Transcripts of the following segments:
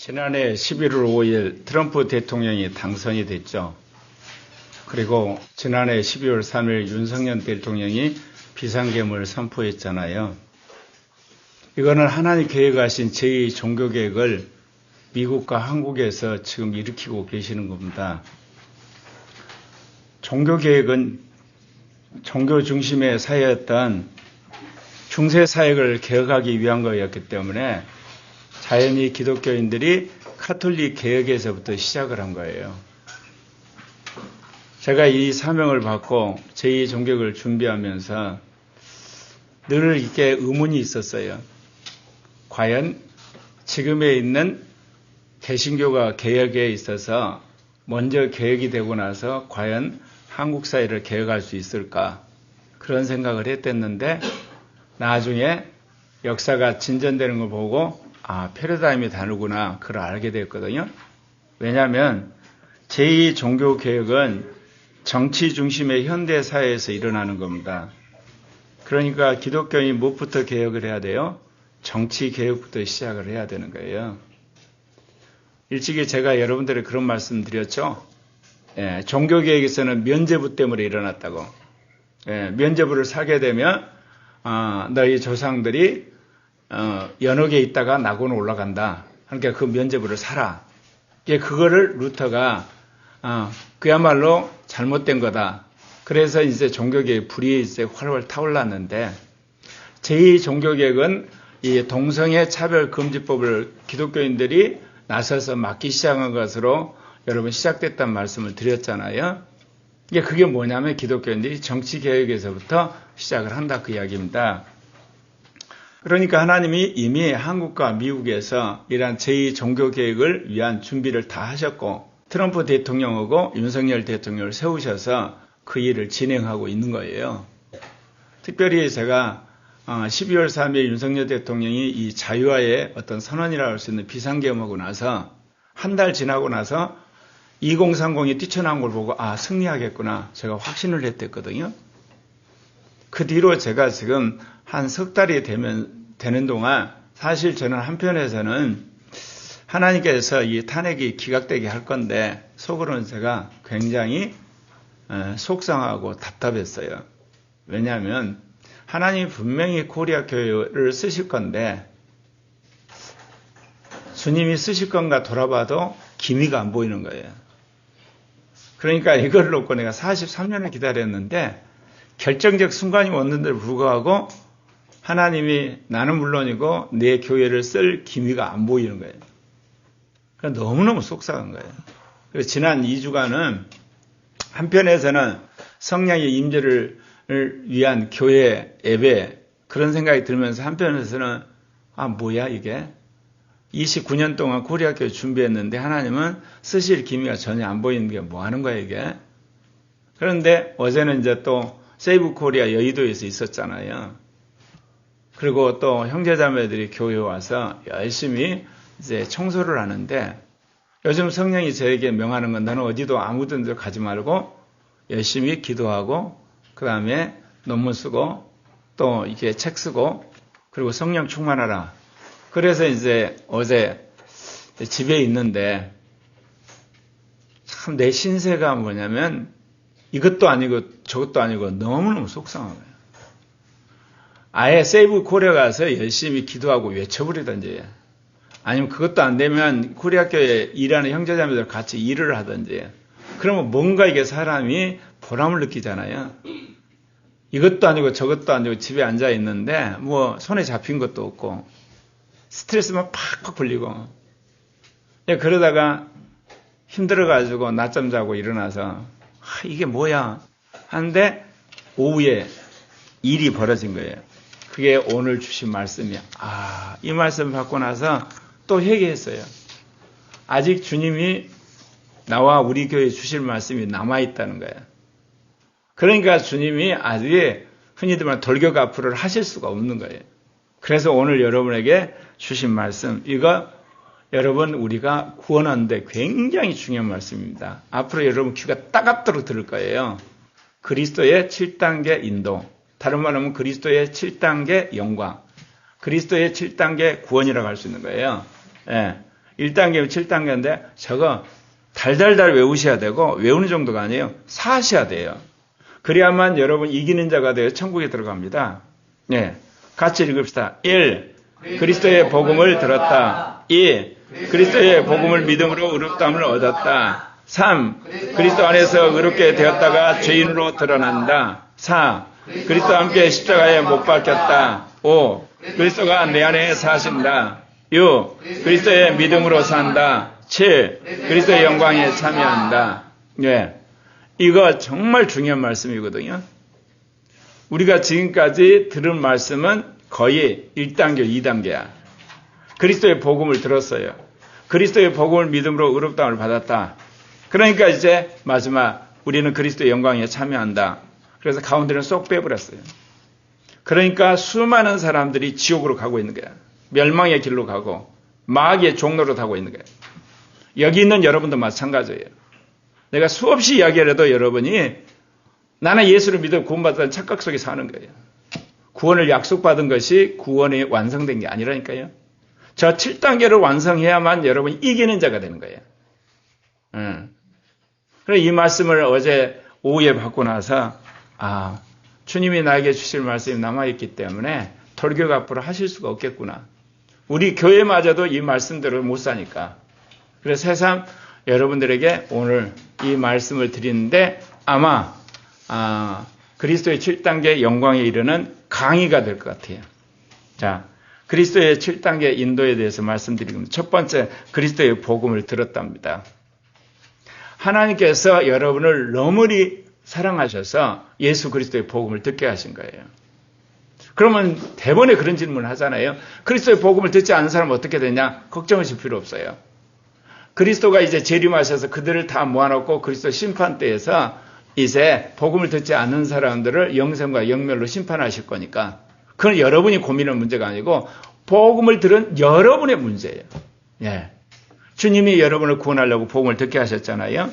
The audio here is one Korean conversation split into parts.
지난해 11월 5일 트럼프 대통령이 당선이 됐죠. 그리고 지난해 12월 3일 윤석열 대통령이 비상계엄을 선포했잖아요. 이거는 하나님 계획하신 제2 종교개혁을 미국과 한국에서 지금 일으키고 계시는 겁니다. 종교개혁은 종교 중심의 사회였던 중세사역을 개혁하기 위한 거였기 때문에 자연히 기독교인들이 카톨릭 개혁에서부터 시작을 한 거예요. 제가 이 사명을 받고 제2 종교개혁을 준비하면서 늘 이렇게 의문이 있었어요. 과연 지금에 있는 개신교가 개혁에 있어서 먼저 개혁이 되고 나서 과연 한국 사회를 개혁할 수 있을까? 그런 생각을 했댔는데 나중에 역사가 진전되는 걸 보고 패러다임이 다르구나 그걸 알게 됐거든요. 왜냐하면 제2 종교개혁은 정치 중심의 현대사회에서 일어나는 겁니다. 그러니까 기독교인이 무엇부터 개혁을 해야 돼요? 정치 개혁부터 시작을 해야 되는 거예요. 일찍이 제가 여러분들에게 그런 말씀 드렸죠. 종교개혁에서는 면죄부 때문에 일어났다고. 면죄부를 사게 되면 너희 조상들이 연옥에 있다가 낙원에 올라간다. 그러니까 그 면죄부를 사라. 그거를 루터가 그야말로 잘못된 거다. 그래서 이제 종교개혁 불이 이제 활활 타올랐는데 제2 종교개혁은 이 동성애 차별 금지법을 기독교인들이 나서서 막기 시작한 것으로 여러분 시작됐다는 말씀을 드렸잖아요. 그게 뭐냐면 기독교인들이 정치개혁에서부터 시작을 한다 그 이야기입니다. 그러니까 하나님이 이미 한국과 미국에서 이러한 제2 종교개혁을 위한 준비를 다 하셨고 트럼프 대통령하고 윤석열 대통령을 세우셔서 그 일을 진행하고 있는 거예요. 특별히 제가 12월 3일 윤석열 대통령이 이 자유화의 어떤 선언이라고 할 수 있는 비상계엄하고 나서 한 달 지나고 나서 2030이 뛰쳐나온 걸 보고 승리하겠구나 제가 확신을 했댔거든요. 그 뒤로 제가 지금 한 석 달이 되는 동안 사실 저는 한편에서는 하나님께서 이 탄핵이 기각되게 할 건데 속으로는 제가 굉장히 속상하고 답답했어요. 왜냐하면 하나님이 분명히 코리아 교회를 쓰실 건데 주님이 쓰실 건가 돌아봐도 기미가 안 보이는 거예요. 그러니까 이걸 놓고 내가 43년을 기다렸는데 결정적 순간이 왔는데도 불구하고 하나님이 나는 물론이고 내 교회를 쓸 기미가 안 보이는 거예요. 그러니까 너무너무 속상한 거예요. 그래서 지난 2주간은 한편에서는 성령의 임재를 위한 교회 예배 그런 생각이 들면서 한편에서는 뭐야 이게 29년 동안 코리아 교회 준비했는데 하나님은 쓰실 기미가 전혀 안 보이는 게 뭐 하는 거야 이게. 그런데 어제는 이제 또 세이브 코리아 여의도에서 있었잖아요. 그리고 또 형제자매들이 교회에 와서 열심히 이제 청소를 하는데 요즘 성령이 저에게 명하는 건 너는 어디도 아무데나 가지 말고 열심히 기도하고 그 다음에 논문 쓰고 또 이렇게 책 쓰고 그리고 성령 충만하라. 그래서 이제 어제 집에 있는데 참 내 신세가 뭐냐면 이것도 아니고 저것도 아니고 너무너무 속상한 거예요. 아예 세이브 코리아 가서 열심히 기도하고 외쳐버리든지 아니면 그것도 안 되면 코리아 교회 일하는 형제자매들 같이 일을 하든지 그러면 뭔가 이게 사람이 보람을 느끼잖아요. 이것도 아니고 저것도 아니고 집에 앉아 있는데 뭐 손에 잡힌 것도 없고 스트레스만 팍팍 풀리고 그러다가 힘들어가지고 낮잠 자고 일어나서 이게 뭐야 하는데 오후에 일이 벌어진 거예요. 그게 오늘 주신 말씀이야. 이 말씀 받고 나서 또 회개했어요. 아직 주님이 나와 우리 교회에 주실 말씀이 남아있다는 거예요. 그러니까 주님이 아직 흔히들 말하는 돌격 앞으로를 하실 수가 없는 거예요. 그래서 오늘 여러분에게 주신 말씀 이거 여러분 우리가 구원하는데 굉장히 중요한 말씀입니다. 앞으로 여러분 귀가 따갑도록 들을 거예요. 그리스도의 7단계 인도 다른 말하면 그리스도의 7단계 영광 그리스도의 7단계 구원이라고 할 수 있는 거예요. 1단계면 7단계인데 저거 달달달 외우셔야 되고 외우는 정도가 아니에요. 사셔야 돼요. 그래야만 여러분 이기는 자가 되어 천국에 들어갑니다. 네, 같이 읽읍시다. 1. 그리스도의 복음을 들었다. 2. 그리스도의 복음을 믿음으로 의롭다함을 얻었다. 3. 그리스도 안에서 의롭게 되었다가 죄인으로 드러난다. 4. 그리스도와 함께 십자가에 못 박혔다. 5. 그리스도가 내 안에 사신다. 6. 그리스도의 믿음으로 산다. 7. 그리스도의 영광에 참여한다. 네. 이거 정말 중요한 말씀이거든요. 우리가 지금까지 들은 말씀은 거의 1단계, 2단계야. 그리스도의 복음을 들었어요. 그리스도의 복음을 믿음으로 의롭다함을 받았다. 그러니까 이제 마지막 우리는 그리스도의 영광에 참여한다. 그래서 가운데는 쏙 빼버렸어요. 그러니까 수많은 사람들이 지옥으로 가고 있는 거야. 멸망의 길로 가고 마귀의 종로로 가고 있는 거야. 여기 있는 여러분도 마찬가지예요. 내가 수없이 이야기를 해도 여러분이 나는 예수를 믿어 구원받았다는 착각 속에 사는 거예요. 구원을 약속받은 것이 구원이 완성된 게 아니라니까요. 저 7단계를 완성해야만 여러분이 이기는 자가 되는 거예요. 그래서 이 말씀을 어제 오후에 받고 나서 주님이 나에게 주실 말씀이 남아있기 때문에 돌격 앞으로 하실 수가 없겠구나. 우리 교회마저도 이 말씀대로 못 사니까. 그래서 새삼 여러분들에게 오늘 이 말씀을 드리는데 아마 그리스도의 7단계 영광에 이르는 강의가 될 것 같아요. 자, 그리스도의 7단계 인도에 대해서 말씀드리면 첫 번째 그리스도의 복음을 들었답니다. 하나님께서 여러분을 너무리 사랑하셔서 예수 그리스도의 복음을 듣게 하신 거예요. 그러면 대번에 그런 질문을 하잖아요. 그리스도의 복음을 듣지 않은 사람은 어떻게 되냐? 걱정하실 필요 없어요. 그리스도가 이제 재림하셔서 그들을 다 모아놓고 그리스도 심판대에서 이제 복음을 듣지 않는 사람들을 영생과 영멸로 심판하실 거니까 그건 여러분이 고민할 문제가 아니고 복음을 들은 여러분의 문제예요. 예. 주님이 여러분을 구원하려고 복음을 듣게 하셨잖아요.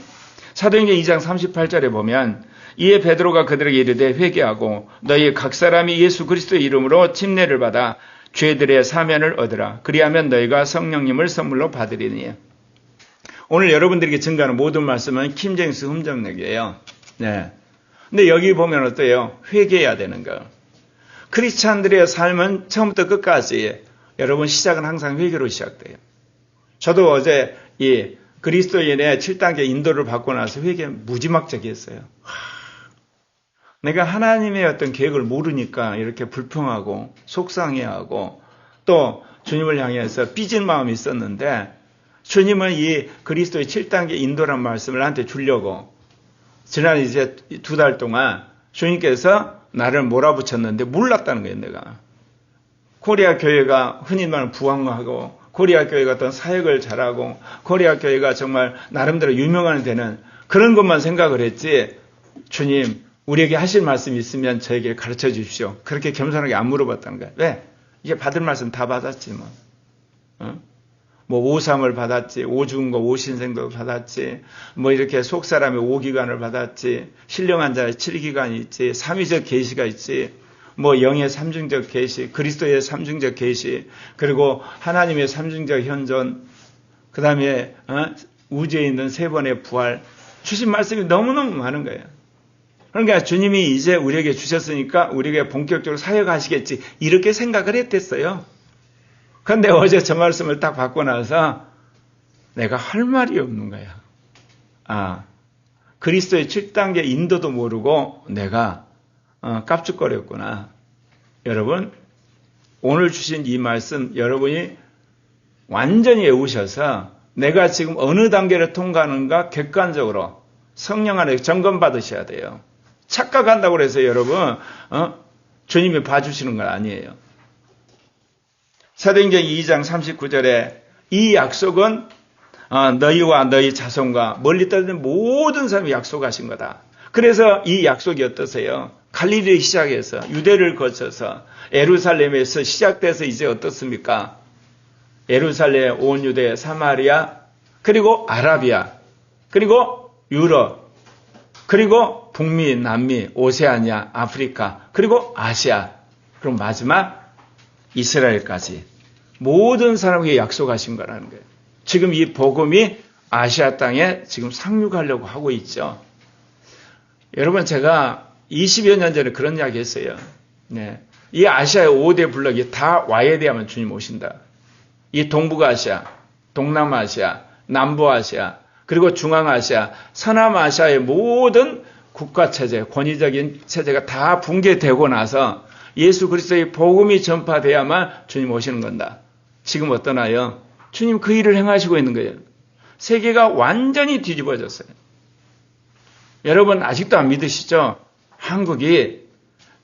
사도행전 2장 38절에 보면 이에 베드로가 그들에게 이르되 회개하고 너희 각 사람이 예수 그리스도의 이름으로 침례를 받아 죄들의 사면을 얻으라. 그리하면 너희가 성령님을 선물로 받으리니. 오늘 여러분들에게 증거하는 모든 말씀은 킹제임스 흠정맥이에요. 네. 근데 여기 보면 어때요? 회개해야 되는 거. 크리스찬들의 삶은 처음부터 끝까지 여러분 시작은 항상 회개로 시작돼요. 저도 어제 이 그리스도인의 7단계 인도를 받고 나서 회개 무지막지하게 했어요. 내가 하나님의 어떤 계획을 모르니까 이렇게 불평하고 속상해하고 또 주님을 향해서 삐진 마음이 있었는데 주님은 이 그리스도의 7단계 인도란 말씀을 나한테 주려고 지난 이제 2달 동안 주님께서 나를 몰아붙였는데 몰랐다는 거예요, 내가. 코리아 교회가 흔히 말하는 부흥하고 코리아 교회가 어떤 사역을 잘하고 코리아 교회가 정말 나름대로 유명한 되는 그런 것만 생각을 했지 주님 우리에게 하실 말씀이 있으면 저에게 가르쳐 주십시오. 그렇게 겸손하게 안 물어봤다는 거예요. 왜? 이게 받을 말씀 다 받았지 뭐. 뭐 오삼을 받았지, 오중거 오신생도 받았지, 뭐 이렇게 속사람의 5기간을 받았지, 신령한 자의 7기간이 있지, 삼위적 계시가 있지, 뭐 영의 삼중적 계시, 그리스도의 삼중적 계시, 그리고 하나님의 삼중적 현존, 그 다음에 우주에 있는 3번의 부활, 주신 말씀이 너무너무 많은 거예요. 그러니까 주님이 이제 우리에게 주셨으니까 우리에게 본격적으로 사역하시겠지 이렇게 생각을 했댔어요. 그런데 어제 저 말씀을 딱 받고 나서 내가 할 말이 없는 거야. 그리스도의 7단계 인도도 모르고 내가 깝죽거렸구나. 여러분 오늘 주신 이 말씀 여러분이 완전히 외우셔서 내가 지금 어느 단계를 통과하는가 객관적으로 성령 안에 점검받으셔야 돼요. 착각한다고 해서 여러분 주님이 봐주시는 건 아니에요. 사도행전 2장 39절에 이 약속은 너희와 너희 자손과 멀리 떨어진 모든 사람이 약속하신 거다. 그래서 이 약속이 어떠세요? 갈릴리를 시작해서 유대를 거쳐서 예루살렘에서 시작돼서 이제 어떻습니까? 예루살렘, 온 유대, 사마리아, 그리고 아라비아, 그리고 유럽, 그리고 북미, 남미, 오세아니아, 아프리카, 그리고 아시아, 그리고 마지막 이스라엘까지 모든 사람에게 약속하신 거라는 거예요. 지금 이 복음이 아시아 땅에 지금 상륙하려고 하고 있죠. 여러분, 제가 20여 년 전에 그런 이야기 했어요. 네. 이 아시아의 5대 블록이 다 와야 돼야만 주님 오신다. 이 동북아시아, 동남아시아, 남부아시아, 그리고 중앙아시아, 서남아시아의 모든 국가체제, 권위적인 체제가 다 붕괴되고 나서 예수 그리스도의 복음이 전파돼야만 주님 오시는 건다. 지금 어떠나요? 주님 그 일을 행하시고 있는 거예요. 세계가 완전히 뒤집어졌어요. 여러분 아직도 안 믿으시죠? 한국이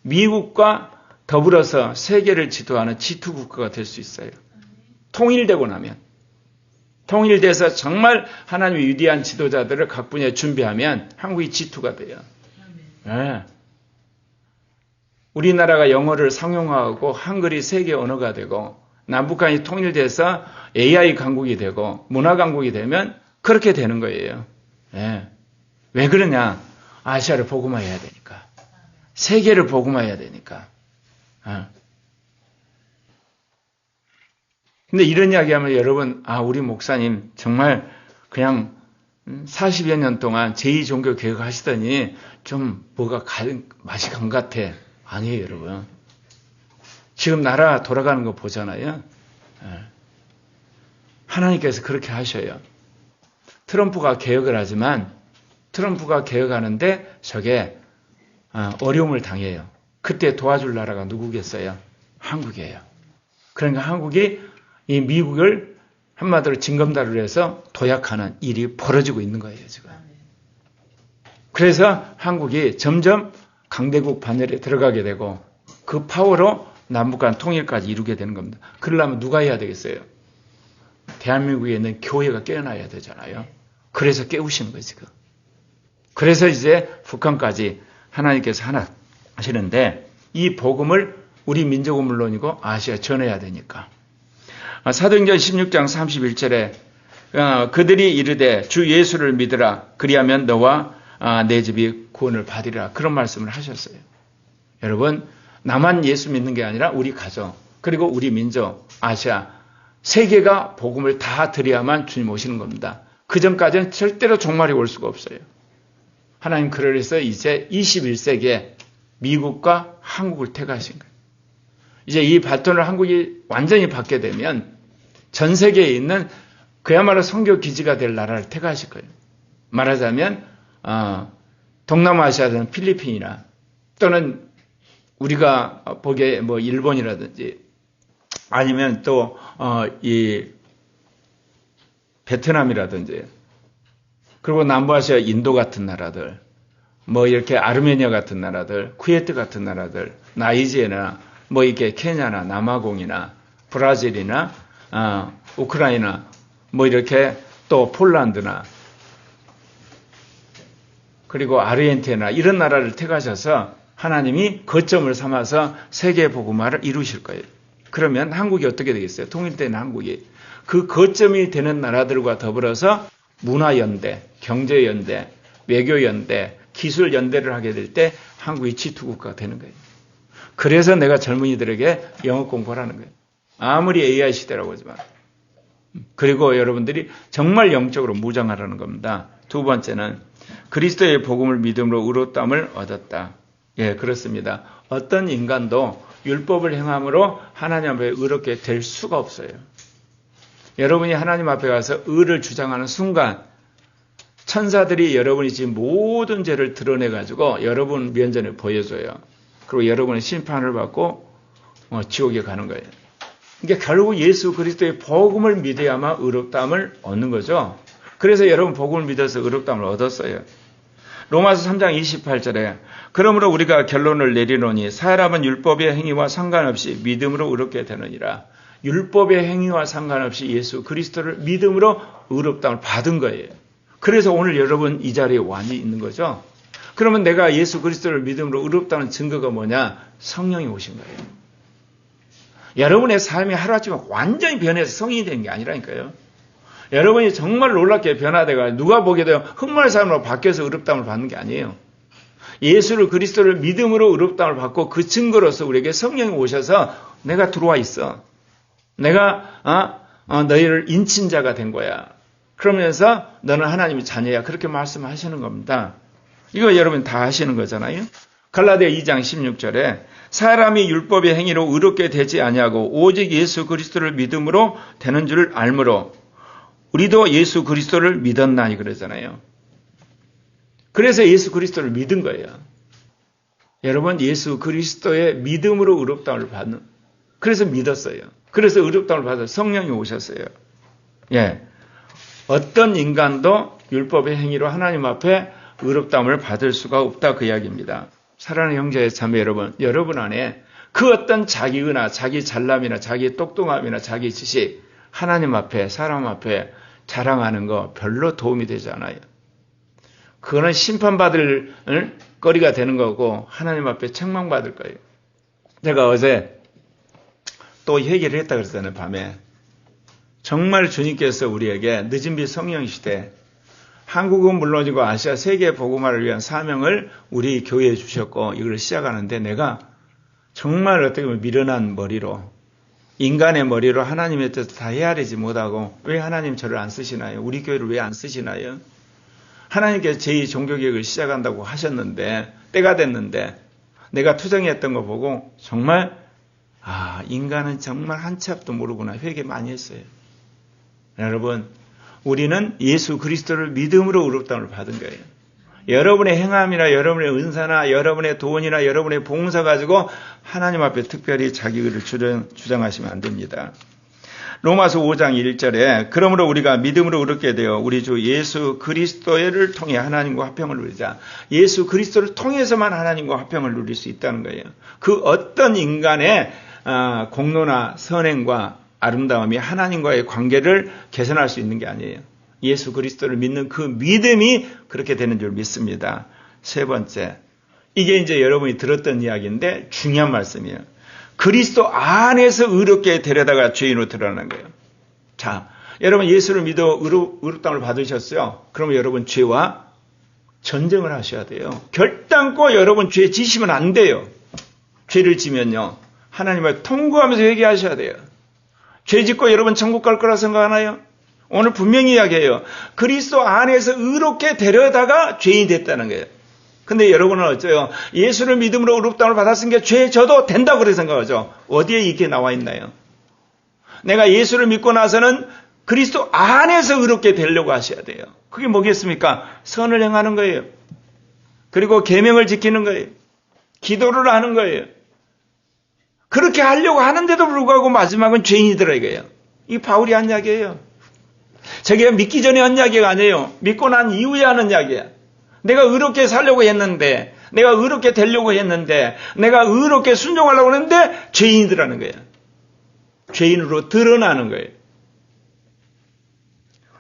미국과 더불어서 세계를 지도하는 G2 국가가 될 수 있어요. 통일되고 나면. 통일돼서 정말 하나님의 위대한 지도자들을 각 분야에 준비하면 한국이 G2가 돼요. 네. 우리나라가 영어를 상용화하고 한글이 세계 언어가 되고 남북한이 통일돼서 AI 강국이 되고 문화 강국이 되면 그렇게 되는 거예요. 네. 왜 그러냐? 아시아를 복음화해야 되니까. 세계를 복음화해야 되니까. 근데 이런 이야기하면 여러분, 우리 목사님 정말 그냥 40여 년 동안 제2종교개혁 하시더니 좀 뭐가 맛이 간 것 같아. 아니에요, 여러분. 지금 나라 돌아가는 거 보잖아요. 하나님께서 그렇게 하셔요. 트럼프가 개혁을 하지만 트럼프가 개혁하는데 저게 어려움을 당해요. 그때 도와줄 나라가 누구겠어요? 한국이에요. 그러니까 한국이 이 미국을 한마디로 징검다리로 해서 도약하는 일이 벌어지고 있는 거예요, 지금. 그래서 한국이 점점 강대국 반열에 들어가게 되고 그 파워로 남북한 통일까지 이루게 되는 겁니다. 그러려면 누가 해야 되겠어요? 대한민국에 있는 교회가 깨어나야 되잖아요. 그래서 깨우시는 거예요, 지금. 그래서 이제 북한까지 하나님께서 하나 하시는데 이 복음을 우리 민족은 물론이고 아시아에 전해야 되니까. 사도행전 16장 31절에 그들이 이르되 주 예수를 믿으라 그리하면 너와 내 집이 구원을 받으리라 그런 말씀을 하셨어요. 여러분 나만 예수 믿는 게 아니라 우리 가정 그리고 우리 민족 아시아 세계가 복음을 다 드려야만 주님 오시는 겁니다. 그 전까지는 절대로 종말이 올 수가 없어요. 하나님 그래서 이제 21세기에 미국과 한국을 택하신 거예요. 이제 이 바톤을 한국이 완전히 받게 되면 전 세계에 있는 그야말로 선교 기지가 될 나라를 택하실 거예요. 말하자면 동남아시아는 필리핀이나 또는 우리가 보기에 뭐 일본이라든지 아니면 또 이 베트남이라든지 그리고 남부아시아 인도 같은 나라들 뭐 이렇게 아르메니아 같은 나라들 쿠웨이트 같은 나라들 나이지리아나 뭐 이렇게 케냐나 남아공이나 브라질이나 우크라이나 뭐 이렇게 또 폴란드나 그리고 아르헨티나 이런 나라를 택하셔서 하나님이 거점을 삼아서 세계 복음화를 이루실 거예요. 그러면 한국이 어떻게 되겠어요? 통일된 한국이 그 거점이 되는 나라들과 더불어서 문화연대, 경제연대, 외교연대, 기술연대를 하게 될 때 한국이 G2국가가 되는 거예요. 그래서 내가 젊은이들에게 영어 공부하라는 거예요. 아무리 AI 시대라고 하지만. 그리고 여러분들이 정말 영적으로 무장하라는 겁니다. 두 번째는 그리스도의 복음을 믿음으로 의롭다함을 얻었다. 예, 그렇습니다. 어떤 인간도 율법을 행함으로 하나님 앞에 의롭게 될 수가 없어요. 여러분이 하나님 앞에 가서 의를 주장하는 순간 천사들이 여러분이 지금 모든 죄를 드러내가지고 여러분 면전에 보여줘요. 그리고 여러분의 심판을 받고 지옥에 가는 거예요. 그러니까 결국 예수 그리스도의 복음을 믿어야만 의롭다함을 얻는 거죠. 그래서 여러분 복음을 믿어서 의롭다함을 얻었어요. 로마서 3장 28절에 그러므로 우리가 결론을 내리노니 사람은 율법의 행위와 상관없이 믿음으로 의롭게 되느니라. 율법의 행위와 상관없이 예수 그리스도를 믿음으로 의롭다함을 받은 거예요. 그래서 오늘 여러분 이 자리에 완이 있는 거죠. 그러면 내가 예수 그리스도를 믿음으로 의롭다는 증거가 뭐냐? 성령이 오신 거예요. 여러분의 삶이 하루아침에 완전히 변해서 성인이 된 게 아니라니까요. 여러분이 정말 놀랍게 변화되고 누가 보기에도 흑마의 삶으로 바뀌어서 의롭다함을 받는 게 아니에요. 예수를 그리스도를 믿음으로 의롭다함을 받고 그 증거로서 우리에게 성령이 오셔서 내가 들어와 있어. 내가 너희를 인친자가 된 거야. 그러면서 너는 하나님의 자녀야. 그렇게 말씀하시는 겁니다. 이거 여러분 다 하시는 거잖아요. 갈라디아 2장 16절에 사람이 율법의 행위로 의롭게 되지 아니하고 오직 예수 그리스도를 믿음으로 되는 줄 알므로 우리도 예수 그리스도를 믿었나니 그러잖아요. 그래서 예수 그리스도를 믿은 거예요. 여러분 예수 그리스도의 믿음으로 의롭다움을 받는, 그래서 믿었어요. 그래서 의롭다움을 받아서 성령이 오셨어요. 예, 어떤 인간도 율법의 행위로 하나님 앞에 의롭다움을 받을 수가 없다 그 이야기입니다. 사랑하는 형제 자매 여러분 안에 그 어떤 자기 은하, 자기 잘남이나 자기 똑똑함이나 자기 지식 하나님 앞에 사람 앞에 자랑하는 거 별로 도움이 되지 않아요. 그거는 심판받을 거리가 되는 거고 하나님 앞에 책망받을 거예요. 제가 어제 또 얘기를 했다 그랬잖아요. 밤에. 정말 주님께서 우리에게 늦은 빛 성령 시대 한국은 물론이고 아시아 세계 복음화를 위한 사명을 우리 교회에 주셨고 이걸 시작하는데 내가 정말 어떻게 보면 미련한 머리로 인간의 머리로 하나님의 뜻을 다 헤아리지 못하고 왜 하나님 저를 안 쓰시나요? 우리 교회를 왜 안 쓰시나요? 하나님께서 제2종교개혁을 시작한다고 하셨는데 때가 됐는데 내가 투정했던 거 보고 정말 인간은 정말 한 치 앞도 모르구나 회개 많이 했어요. 여러분 우리는 예수 그리스도를 믿음으로 의롭다움을 받은 거예요. 여러분의 행함이나 여러분의 은사나 여러분의 돈이나 여러분의 봉사 가지고 하나님 앞에 특별히 자기 의를 주장하시면 안 됩니다. 로마서 5장 1절에 그러므로 우리가 믿음으로 의롭게 되어 우리 주 예수 그리스도를 통해 하나님과 화평을 누리자. 예수 그리스도를 통해서만 하나님과 화평을 누릴 수 있다는 거예요. 그 어떤 인간의 공로나 선행과 아름다움이 하나님과의 관계를 개선할 수 있는 게 아니에요. 예수 그리스도를 믿는 그 믿음이 그렇게 되는 줄 믿습니다. 세 번째, 이게 이제 여러분이 들었던 이야기인데 중요한 말씀이에요. 그리스도 안에서 의롭게 데려다가 죄인으로 드러나는 거예요. 자, 여러분 예수를 믿어 의롭다움을 받으셨어요. 그러면 여러분 죄와 전쟁을 하셔야 돼요. 결단코 여러분 죄 지시면 안 돼요. 죄를 지면요. 하나님을 통구하면서 회개하셔야 돼요. 죄 짓고 여러분 천국 갈 거라 생각하나요? 오늘 분명히 이야기해요. 그리스도 안에서 의롭게 데려다가 죄인이 됐다는 거예요. 근데 여러분은 어째요? 예수를 믿음으로 의롭다움을 받았으니까 죄 져도 된다고 그렇게 생각하죠. 어디에 이렇게 나와 있나요? 내가 예수를 믿고 나서는 그리스도 안에서 의롭게 되려고 하셔야 돼요. 그게 뭐겠습니까? 선을 행하는 거예요. 그리고 계명을 지키는 거예요. 기도를 하는 거예요. 그렇게 하려고 하는데도 불구하고 마지막은 죄인이더라 이거예요. 이 바울이 한 이야기예요. 저게 믿기 전에 한 이야기가 아니에요. 믿고 난 이후에 하는 이야기야. 내가 의롭게 살려고 했는데, 내가 의롭게 되려고 했는데, 내가 의롭게 순종하려고 했는데 죄인이더라는 거예요. 죄인으로 드러나는 거예요.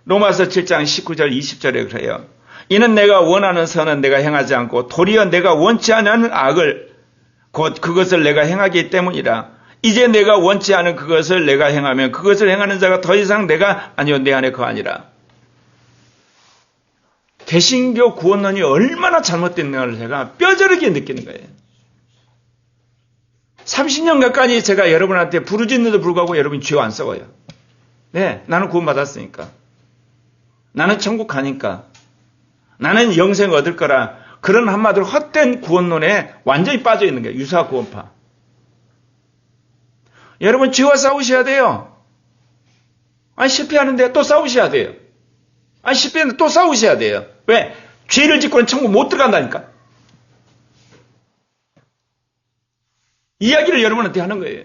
로마서 7장 19절 20절에 그래요. 이는 내가 원하는 선은 내가 행하지 않고 도리어 내가 원치 않는 악을 곧 그것을 내가 행하기 때문이라. 이제 내가 원치 않은 그것을 내가 행하면 그것을 행하는 자가 더 이상 내가 아니요 내 안에 거하니라. 개신교 구원론이 얼마나 잘못됐는가를 제가 뼈저리게 느끼는 거예요. 30년 가까이 제가 여러분한테 부르짖는데도 불구하고 여러분이 죄 안 썩어요. 네, 나는 구원받았으니까. 나는 천국 가니까. 나는 영생 얻을 거라. 그런 한마디로 헛된 구원론에 완전히 빠져 있는 거예요. 유사 구원파. 여러분 죄와 싸우셔야 돼요. 실패하는데 또 싸우셔야 돼요. 실패하는데 또 싸우셔야 돼요. 왜? 죄를 짓고는 천국 못 들어간다니까. 이야기를 여러분한테 하는 거예요.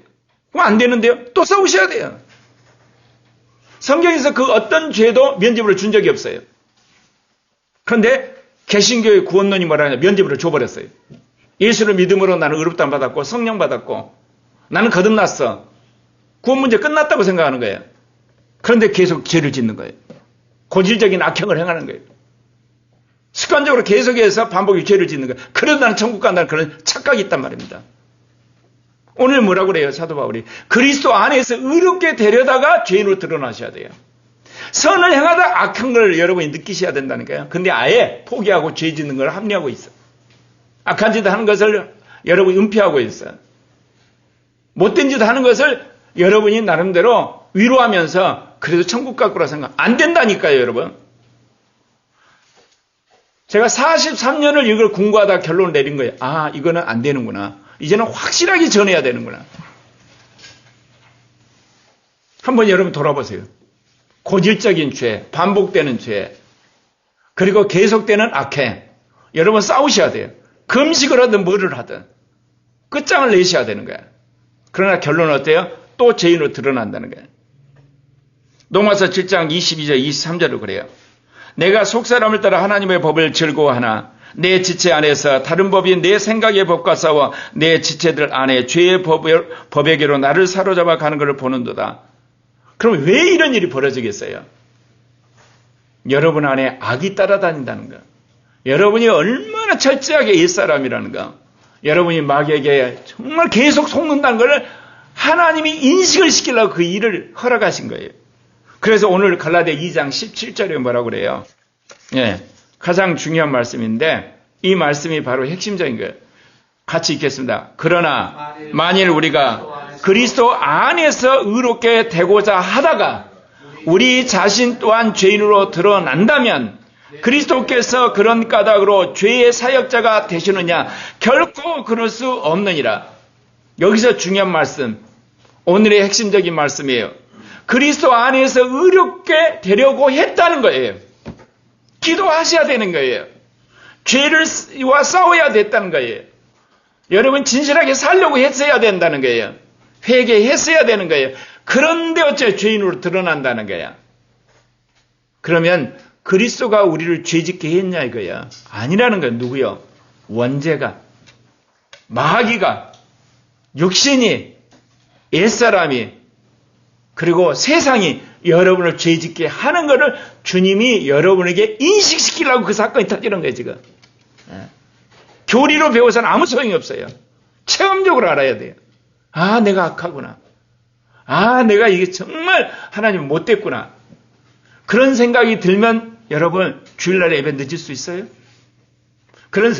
그럼 안 되는데요. 또 싸우셔야 돼요. 성경에서 그 어떤 죄도 면죄부를 준 적이 없어요. 그런데 개신교의 구원론이 뭐라냐? 면죄부를 줘버렸어요. 예수를 믿음으로 나는 의롭다움 받았고 성령 받았고 나는 거듭났어. 구원 문제 끝났다고 생각하는 거예요. 그런데 계속 죄를 짓는 거예요. 고질적인 악행을 행하는 거예요. 습관적으로 계속해서 반복이 죄를 짓는 거예요. 그래도 나는 천국 간다는 그런 착각이 있단 말입니다. 오늘 뭐라고 그래요? 사도 바울이. 그리스도 안에서 의롭게 데려다가 죄인으로 드러나셔야 돼요. 선을 행하다 악한 걸 여러분이 느끼셔야 된다니까요. 근데 아예 포기하고 죄 짓는 걸 합리하고 있어요. 악한 짓 하는 것을 여러분이 은폐하고 있어요. 못된 짓 하는 것을 여러분이 나름대로 위로하면서 그래도 천국 갈 거라 생각 안 된다니까요, 여러분. 제가 43년을 이걸 공부하다 결론을 내린 거예요. 아, 이거는 안 되는구나. 이제는 확실하게 전해야 되는구나. 한번 여러분 돌아보세요. 고질적인 죄, 반복되는 죄, 그리고 계속되는 악행. 여러분 싸우셔야 돼요. 금식을 하든 뭐를 하든 끝장을 내셔야 되는 거예요. 그러나 결론은 어때요? 또 죄인으로 드러난다는 거예요. 로마서 7장 22절 23절로 그래요. 내가 속사람을 따라 하나님의 법을 즐거워하나 내 지체 안에서 다른 법인 내 생각의 법과 싸워 내 지체들 안에 죄의 법에게로 나를 사로잡아 가는 것을 보는도다. 그럼 왜 이런 일이 벌어지겠어요? 여러분 안에 악이 따라다닌다는 거. 여러분이 얼마나 철저하게 옛사람이라는 거. 여러분이 마귀에게 정말 계속 속는다는 걸 하나님이 인식을 시키려고 그 일을 허락하신 거예요. 그래서 오늘 갈라디아 2장 17절에 뭐라고 그래요? 예, 가장 중요한 말씀인데 이 말씀이 바로 핵심적인 거예요. 같이 읽겠습니다. 그러나 만일 우리가 그리스도 안에서 의롭게 되고자 하다가 우리 자신 또한 죄인으로 드러난다면 그리스도께서 그런 까닭으로 죄의 사역자가 되시느냐? 결코 그럴 수 없느니라. 여기서 중요한 말씀, 오늘의 핵심적인 말씀이에요. 그리스도 안에서 의롭게 되려고 했다는 거예요. 기도하셔야 되는 거예요. 죄와 싸워야 됐다는 거예요. 여러분 진실하게 살려고 했어야 된다는 거예요. 회개했어야 되는 거예요. 그런데 어째 죄인으로 드러난다는 거야. 그러면 그리스도가 우리를 죄짓게 했냐 이거야. 아니라는 거야. 누구요? 원죄가, 마귀가, 육신이, 옛사람이, 그리고 세상이 여러분을 죄짓게 하는 것을 주님이 여러분에게 인식시키려고 그 사건이 터지는 거예요, 지금. 교리로 배워서는 아무 소용이 없어요. 체험적으로 알아야 돼요. 아, 내가 악하구나. 아, 내가 이게 정말 하나님 못됐구나. 그런 생각이 들면 여러분 주일날에 예배 늦을 수 있어요? 그런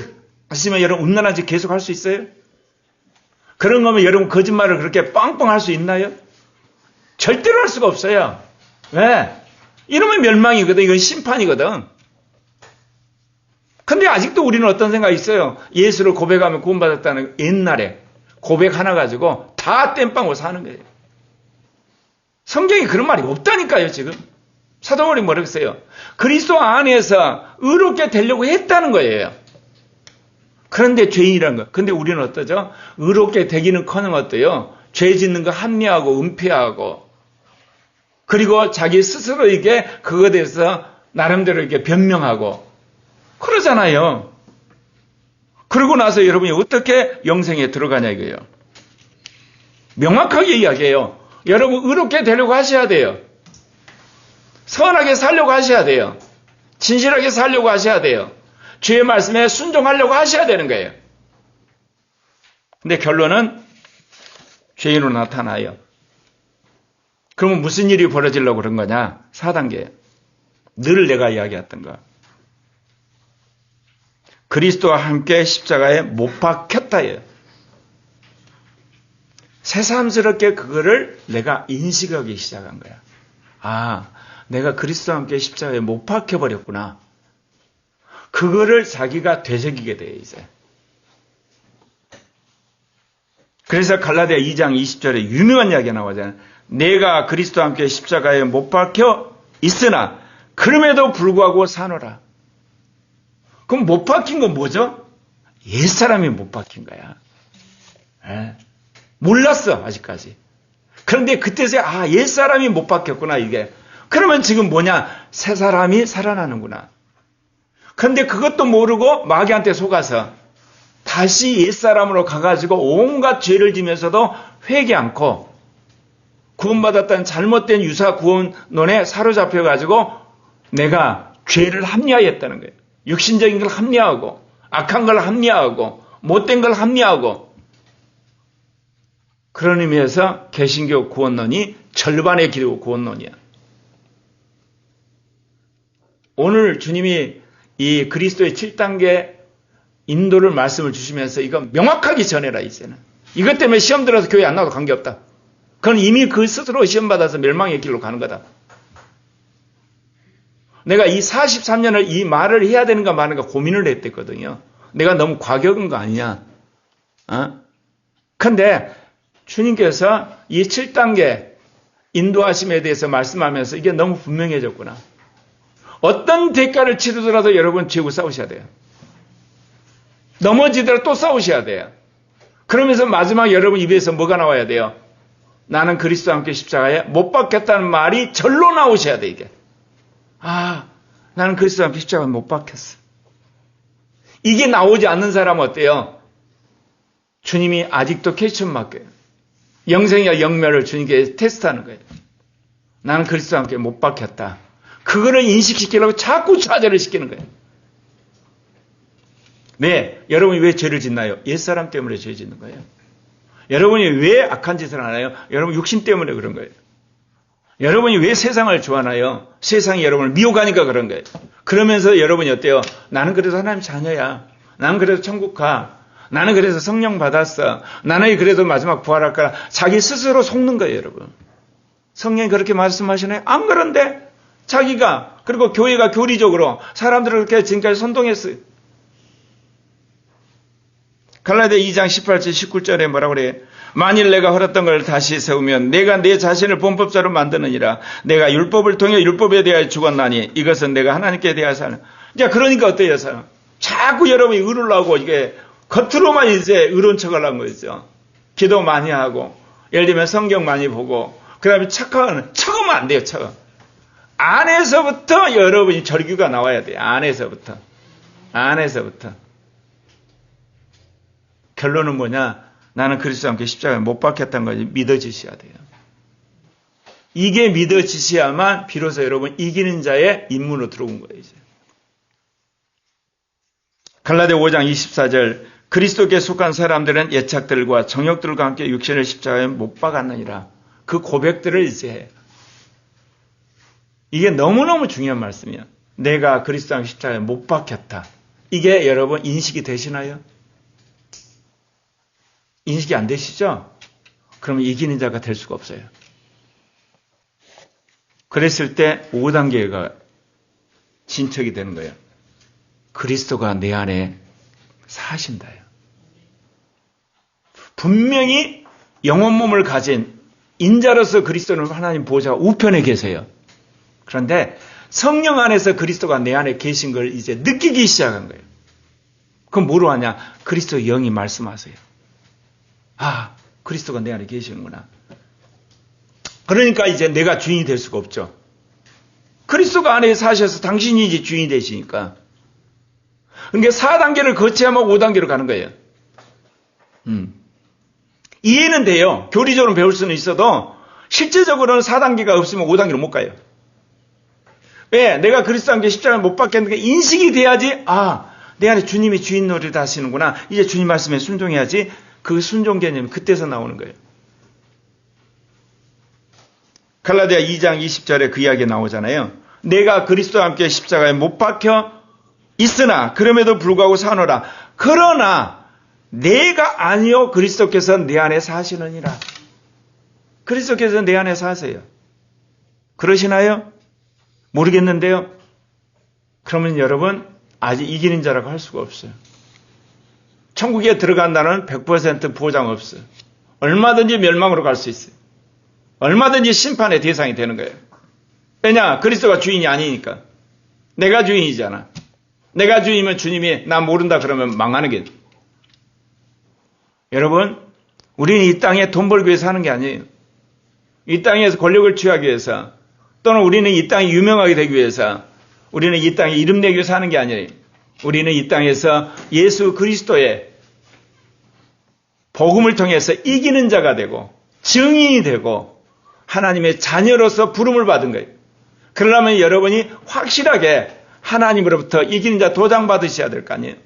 하시면 여러분 음란한 짓 계속 할 수 있어요? 그런 거면 여러분 거짓말을 그렇게 빵빵 할 수 있나요? 절대로 할 수가 없어요. 왜? 이러면 멸망이거든. 이건 심판이거든. 근데 아직도 우리는 어떤 생각이 있어요? 예수를 고백하면 구원받았다는 옛날에 고백 하나 가지고 다 땜빵으로 사는 거예요. 성경에 그런 말이 없다니까요, 지금. 사도 바울이 뭐라고 했어요? 그리스도 안에서 의롭게 되려고 했다는 거예요. 그런데 죄인이라는 거. 근데 우리는 어떠죠? 의롭게 되기는커녕 어때요? 죄 짓는 거 합리화하고 은폐하고 그리고 자기 스스로에게 그거에 대해서 나름대로 이렇게 변명하고 그러잖아요. 그러고 나서 여러분이 어떻게 영생에 들어가냐 이거예요. 명확하게 이야기해요. 여러분 의롭게 되려고 하셔야 돼요. 선하게 살려고 하셔야 돼요. 진실하게 살려고 하셔야 돼요. 주의 말씀에 순종하려고 하셔야 되는 거예요. 근데 결론은 죄인으로 나타나요. 그러면 무슨 일이 벌어지려고 그런 거냐? 4단계. 늘 내가 이야기했던 거. 그리스도와 함께 십자가에 못 박혔다예요. 새삼스럽게 그거를 내가 인식하기 시작한 거야. 아, 내가 그리스도와 함께 십자가에 못 박혀버렸구나. 그거를 자기가 되새기게 돼요, 이제. 그래서 갈라디아 2장 20절에 유명한 이야기가 나오잖아요. 내가 그리스도와 함께 십자가에 못 박혀 있으나 그럼에도 불구하고 사노라. 그럼 못 박힌 건 뭐죠? 옛사람이 못 박힌 거야. 에? 몰랐어, 아직까지. 그런데 그때서야, 아, 옛사람이 못 박혔구나, 이게. 그러면 지금 뭐냐? 새사람이 살아나는구나. 그런데 그것도 모르고 마귀한테 속아서 다시 옛사람으로 가가지고 온갖 죄를 지면서도 회개 않고 구원받았다는 잘못된 유사 구원론에 사로잡혀가지고 내가 죄를 합리화했다는 거예요. 육신적인 걸 합리화하고 악한 걸 합리화하고 못된 걸 합리화하고 그런 의미에서 개신교 구원론이 절반의 기도 구원론이야. 오늘 주님이 이 그리스도의 7단계 인도를 말씀을 주시면서 이거 명확하게 전해라 이제는. 이것 때문에 시험 들어서 교회 안 나와도 관계없다. 그건 이미 그 스스로 시험 받아서 멸망의 길로 가는 거다. 내가 이 43년을 이 말을 해야 되는가 마는가 고민을 했댔거든요. 내가 너무 과격한 거 아니냐. 근데 주님께서 이 7단계 인도하심에 대해서 말씀하면서 이게 너무 분명해졌구나. 어떤 대가를 치르더라도 여러분 지고 싸우셔야 돼요. 넘어지더라도 또 싸우셔야 돼요. 그러면서 마지막 여러분 입에서 뭐가 나와야 돼요? 나는 그리스도와 함께 십자가에 못 박혔다는 말이 절로 나오셔야 돼, 이게. 나는 그리스도와 함께 십자가에 못 박혔어. 이게 나오지 않는 사람은 어때요? 주님이 아직도 퀘스천 마크예요. 영생이와 영멸을 주님께 테스트하는 거예요. 나는 그리스도와 함께 못 박혔다. 그거를 인식시키려고 자꾸 좌절을 시키는 거예요. 네, 여러분이 왜 죄를 짓나요? 옛사람 때문에 죄 짓는 거예요. 여러분이 왜 악한 짓을 하나요? 여러분 육신 때문에 그런 거예요. 여러분이 왜 세상을 좋아하나요? 세상이 여러분을 미혹하니까 그런 거예요. 그러면서 여러분이 어때요? 나는 그래도 하나님 자녀야. 나는 그래도 천국 가. 나는 그래서 성령 받았어. 나는 그래도 마지막 부활할 거라. 자기 스스로 속는 거예요, 여러분. 성령이 그렇게 말씀하시나요? 안 그런데 자기가 그리고 교회가 교리적으로 사람들을 그렇게 지금까지 선동했어요. 갈라디아 2장 18절 19절에 뭐라고 그래요? 만일 내가 헐었던 걸 다시 세우면 내가 내 자신을 본법자로 만드느니라. 내가 율법을 통해 율법에 대하여 죽었나니 이것은 내가 하나님께 대하여 사는. 자, 그러니까 어때요, 사람? 자꾸 여러분이 의를 하고 이게 겉으로만 이제 의로운 척을 한 거죠. 기도 많이 하고 예를 들면 성경 많이 보고 그다음에 척하면 안 돼요, 척. 안에서부터 여러분이 절규가 나와야 돼요. 안에서부터. 결론은 뭐냐? 나는 그리스도와 함께 십자가에 못 박혔다는 것이 믿어지셔야 돼요. 이게 믿어지셔야만 비로소 여러분 이기는 자의 입문으로 들어온 거예요. 이제. 갈라디아 5장 24절 그리스도께 속한 사람들은 예착들과 정욕들과 함께 육신을 십자가에 못 박았느니라. 그 고백들을 이제 해요. 이게 너무너무 중요한 말씀이에요. 내가 그리스도와 함께 십자가에 못 박혔다. 이게 여러분 인식이 되시나요? 인식이 안 되시죠? 그러면 이기는 자가 될 수가 없어요. 그랬을 때 5단계가 진척이 되는 거예요. 그리스도가 내 안에 사신다요. 분명히 영혼 몸을 가진 인자로서 그리스도는 하나님 보호자가 우편에 계세요. 그런데 성령 안에서 그리스도가 내 안에 계신 걸 이제 느끼기 시작한 거예요. 그럼 뭐로 하냐? 그리스도 영이 말씀하세요. 그리스도가 내 안에 계시는구나. 그러니까 이제 내가 주인이 될 수가 없죠. 그리스도가 안에 사셔서 당신이 이제 주인이 되시니까. 그러니까 4단계를 거쳐야만 5단계로 가는 거예요. 이해는 돼요. 교리적으로 배울 수는 있어도 실제적으로는 4단계가 없으면 5단계로 못 가요. 왜? 내가 그리스도와 함께 십자가에 못 박혔는데 인식이 돼야지 내 안에 주님이 주인 노릇을 하시는구나. 이제 주님 말씀에 순종해야지. 그 순종 개념이 그때서 나오는 거예요. 갈라디아 2장 20절에 그 이야기 나오잖아요. 내가 그리스도와 함께 십자가에 못 박혀 있으나 그럼에도 불구하고 사노라. 그러나 내가 아니요 그리스도께서 내 안에 사시느니라. 그리스도께서 내 안에 사세요. 그러시나요? 모르겠는데요. 그러면 여러분 아직 이기는 자라고 할 수가 없어요. 천국에 들어간다는 100% 보장 없어요. 얼마든지 멸망으로 갈 수 있어요. 얼마든지 심판의 대상이 되는 거예요. 왜냐? 그리스도가 주인이 아니니까. 내가 주인이잖아. 내가 주인이면 주님이 나 모른다 그러면 망하는 게. 여러분, 우리는 이 땅에 돈 벌기 위해서 하는 게 아니에요. 이 땅에서 권력을 취하기 위해서 또는 우리는 이 땅이 유명하게 되기 위해서 우리는 이 땅에 이름 내기 위해서 하는 게 아니에요. 우리는 이 땅에서 예수 그리스도의 복음을 통해서 이기는 자가 되고 증인이 되고 하나님의 자녀로서 부름을 받은 거예요. 그러려면 여러분이 확실하게 하나님으로부터 이기는 자 도장 받으셔야 될 거 아니에요.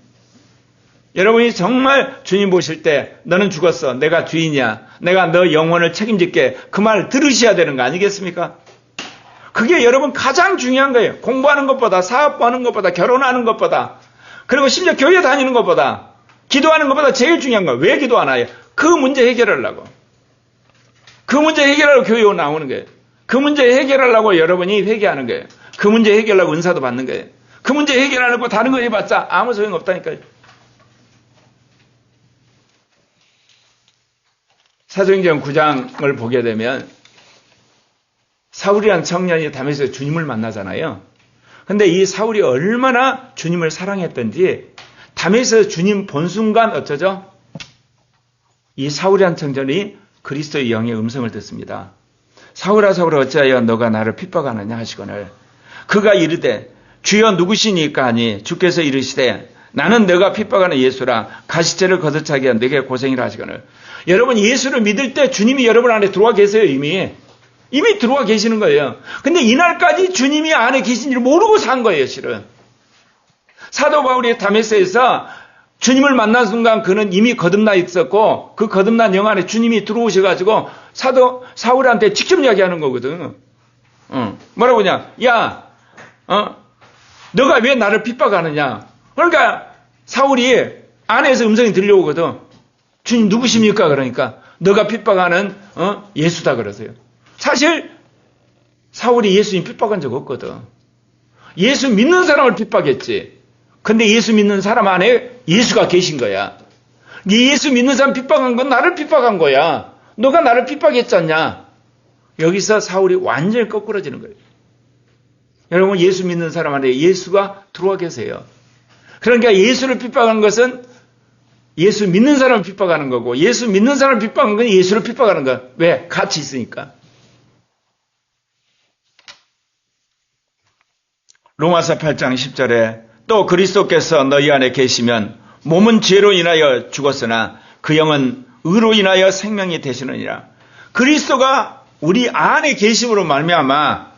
여러분이 정말 주님 보실 때 너는 죽었어. 내가 주인이야. 내가 너 영혼을 책임질게. 그 말 들으셔야 되는 거 아니겠습니까? 그게 여러분 가장 중요한 거예요. 공부하는 것보다 사업하는 것보다 결혼하는 것보다 그리고 심지어 교회 다니는 것보다 기도하는 것보다 제일 중요한 거예요. 왜 기도하나요? 그 문제 해결하려고. 그 문제 해결하려고 교회에 나오는 거예요. 그 문제 해결하려고 여러분이 회개하는 거예요. 그 문제 해결하고 은사도 받는 거예요. 그 문제 해결 안 하고 다른 거 해봤자 아무 소용 없다니까요. 사도행전 9장을 보게 되면 사울이란 청년이 다메섹에서 주님을 만나잖아요. 근데 이 사울이 얼마나 주님을 사랑했던지 다메섹에서 주님 본 순간 어쩌죠? 이 사울이란 청년이 그리스도의 영의 음성을 듣습니다. 사울아 사울아 어찌하여 너가 나를 핍박하느냐 하시거늘 그가 이르되 주여 누구시니까 하니 주께서 이르시되 나는 너가 핍박하는 예수라 가시체를 걷어차게 한 네게 고생이라 하시거늘 여러분 예수를 믿을 때 주님이 여러분 안에 들어와 계세요. 이미 들어와 계시는 거예요. 근데 이날까지 주님이 안에 계신지를 모르고 산 거예요. 실은 사도 바울이 다메섹에서 주님을 만난 순간 그는 이미 거듭나 있었고 그 거듭난 영 안에 주님이 들어오셔가지고 사울한테 직접 이야기하는 거거든. 뭐라고 하냐? 야, 너가 왜 나를 핍박하느냐? 그러니까 사울이 안에서 음성이 들려오거든. 주님 누구십니까? 그러니까 너가 핍박하는 예수다 그러세요. 사실 사울이 예수님 핍박한 적 없거든. 예수 믿는 사람을 핍박했지. 근데 예수 믿는 사람 안에 예수가 계신 거야. 예수 믿는 사람 핍박한 건 나를 핍박한 거야. 너가 나를 핍박했잖냐. 여기서 사울이 완전히 거꾸러지는 거예요. 여러분 예수 믿는 사람 안에 예수가 들어와 계세요. 그러니까 예수를 핍박한 것은 예수 믿는 사람을 핍박하는 거고 예수 믿는 사람을 핍박하는 건 예수를 핍박하는 거야. 왜? 같이 있으니까. 로마서 8장 10절에 또 그리스도께서 너희 안에 계시면 몸은 죄로 인하여 죽었으나 그 영은 의로 인하여 생명이 되시느니라. 그리스도가 우리 안에 계심으로 말미암아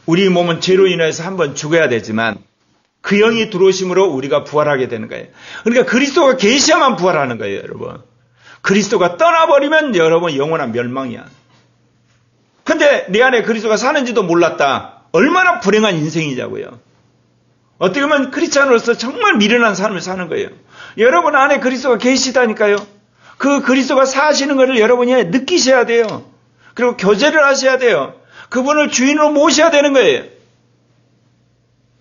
우리 몸은 죄로 인해서 한번 죽어야 되지만 그 영이 들어오심으로 우리가 부활하게 되는 거예요. 그러니까 그리스도가 계셔야만 부활하는 거예요, 여러분. 그리스도가 떠나버리면 여러분 영원한 멸망이야. 근데 내 안에 그리스도가 사는지도 몰랐다. 얼마나 불행한 인생이냐고요. 어떻게 보면 크리스찬으로서 정말 미련한 삶을 사는 거예요. 여러분 안에 그리스도가 계시다니까요. 그 그리스도가 사시는 것을 여러분이 느끼셔야 돼요. 그리고 교제를 하셔야 돼요. 그분을 주인으로 모셔야 되는 거예요.